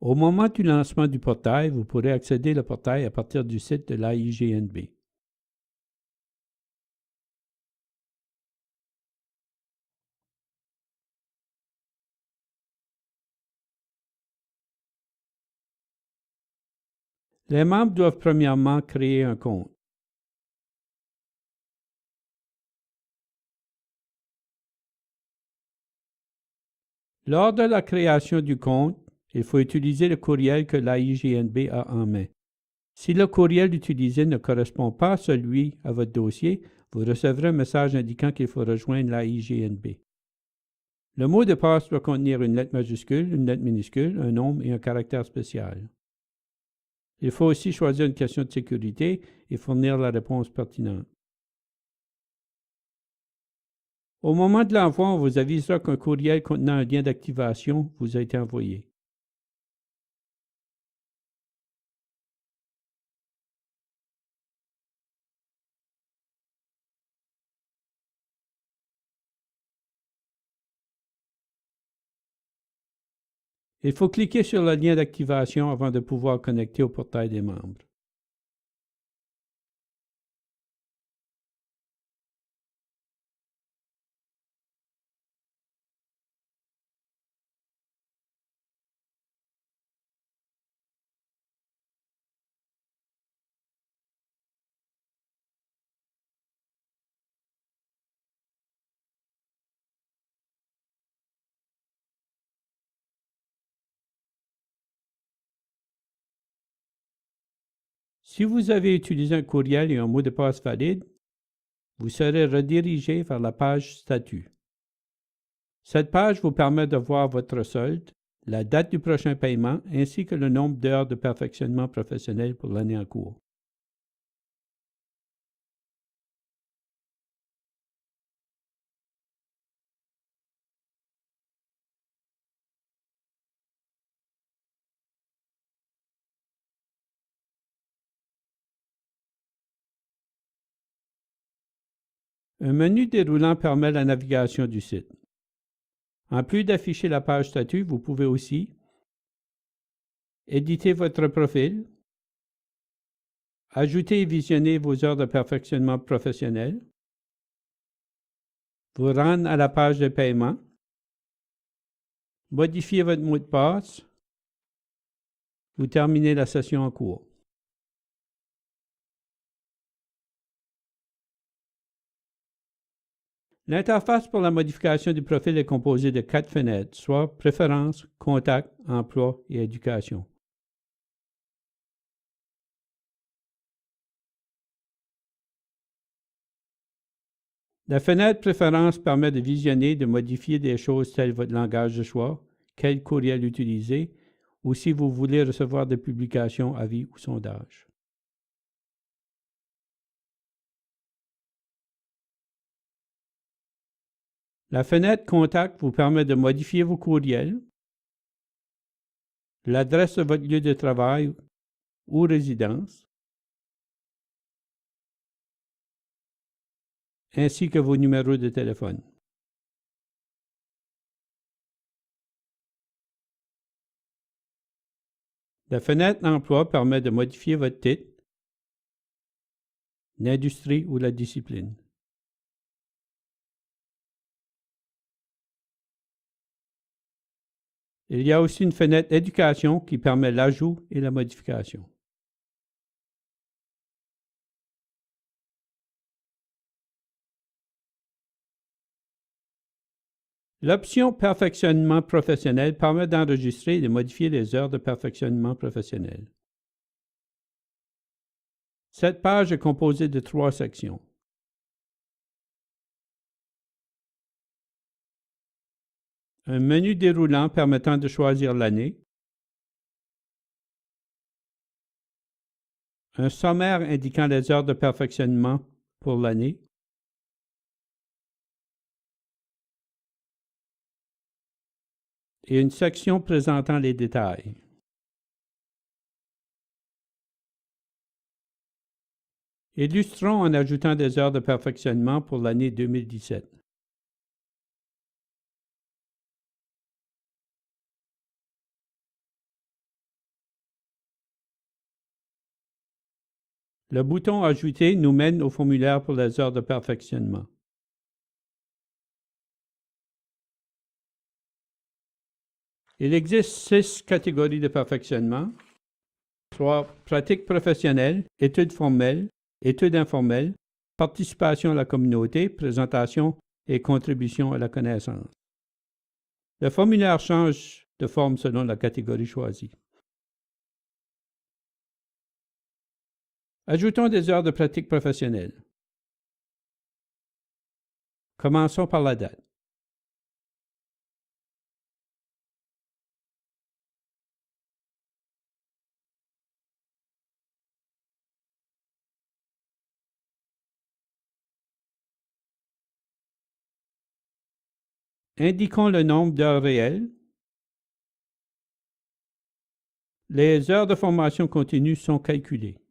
Au moment du lancement du portail, vous pourrez accéder au portail à partir du site de l'AIGNB. Les membres doivent premièrement créer un compte. Lors de la création du compte, il faut utiliser le courriel que l'AIGNB a en main. Si le courriel utilisé ne correspond pas à celui à votre dossier, vous recevrez un message indiquant qu'il faut rejoindre l'AIGNB. Le mot de passe doit contenir une lettre majuscule, une lettre minuscule, un nombre et un caractère spécial. Il faut aussi choisir une question de sécurité et fournir la réponse pertinente. Au moment de l'envoi, on vous avisera qu'un courriel contenant un lien d'activation vous a été envoyé. Il faut cliquer sur le lien d'activation avant de pouvoir connecter au portail des membres. Si vous avez utilisé un courriel et un mot de passe valide, vous serez redirigé vers la page Statut. Cette page vous permet de voir votre solde, la date du prochain paiement ainsi que le nombre d'heures de perfectionnement professionnel pour l'année en cours. Un menu déroulant permet la navigation du site. En plus d'afficher la page statut, vous pouvez aussi éditer votre profil, ajouter et visionner vos heures de perfectionnement professionnel, vous rendre à la page de paiement, modifier votre mot de passe ou terminer la session en cours. L'interface pour la modification du profil est composée de 4 fenêtres, soit Préférences, Contacts, Emploi et Éducation. La fenêtre Préférences permet de visionner et de modifier des choses telles votre langage de choix, quel courriel utiliser, ou si vous voulez recevoir des publications, avis ou sondages. La fenêtre Contact vous permet de modifier vos courriels, l'adresse de votre lieu de travail ou résidence, ainsi que vos numéros de téléphone. La fenêtre Emploi permet de modifier votre titre, l'industrie ou la discipline. Il y a aussi une fenêtre Éducation qui permet l'ajout et la modification. L'option Perfectionnement professionnel permet d'enregistrer et de modifier les heures de perfectionnement professionnel. Cette page est composée de 3 sections. Un menu déroulant permettant de choisir l'année, un sommaire indiquant les heures de perfectionnement pour l'année, et une section présentant les détails. Illustrons en ajoutant des heures de perfectionnement pour l'année 2017. Le bouton Ajouter nous mène au formulaire pour les heures de perfectionnement. Il existe 6 catégories de perfectionnement, soit pratique professionnelle, études formelles, études informelles, participation à la communauté, présentation et contribution à la connaissance. Le formulaire change de forme selon la catégorie choisie. Ajoutons des heures de pratique professionnelle. Commençons par la date. Indiquons le nombre d'heures réelles. Les heures de formation continue sont calculées.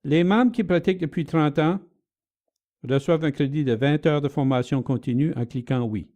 Les membres qui pratiquent depuis 30 ans reçoivent un crédit de 20 heures de formation continue en cliquant Oui.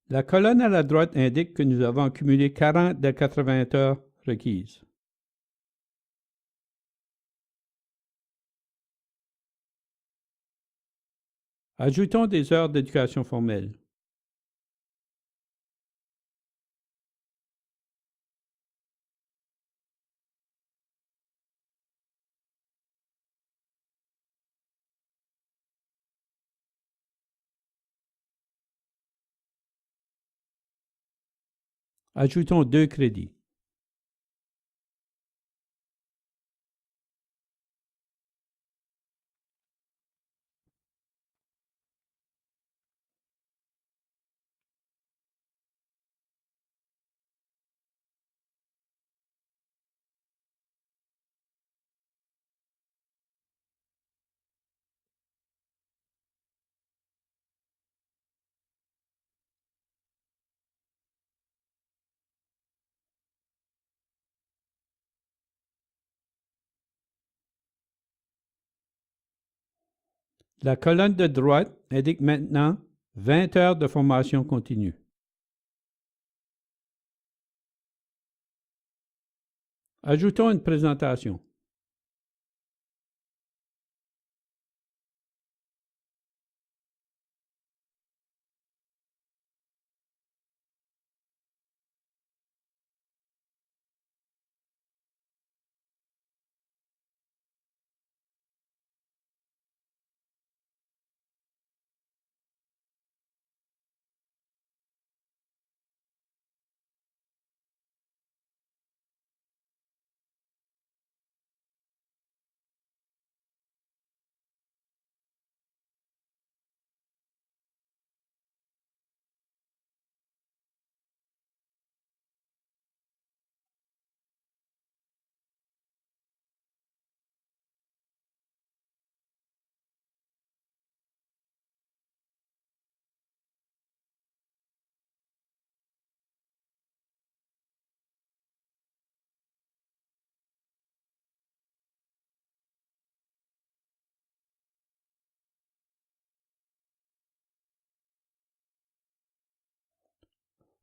La colonne à la droite indique que nous avons accumulé 40 des 80 heures requises. Ajoutons des heures d'éducation formelle. Ajoutons 2 crédits. La colonne de droite indique maintenant 20 heures de formation continue. Ajoutons une présentation.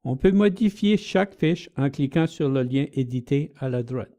On peut modifier chaque fiche en cliquant sur le lien Éditer à la droite.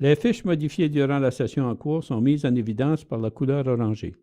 Les fiches modifiées durant la session en cours sont mises en évidence par la couleur orangée.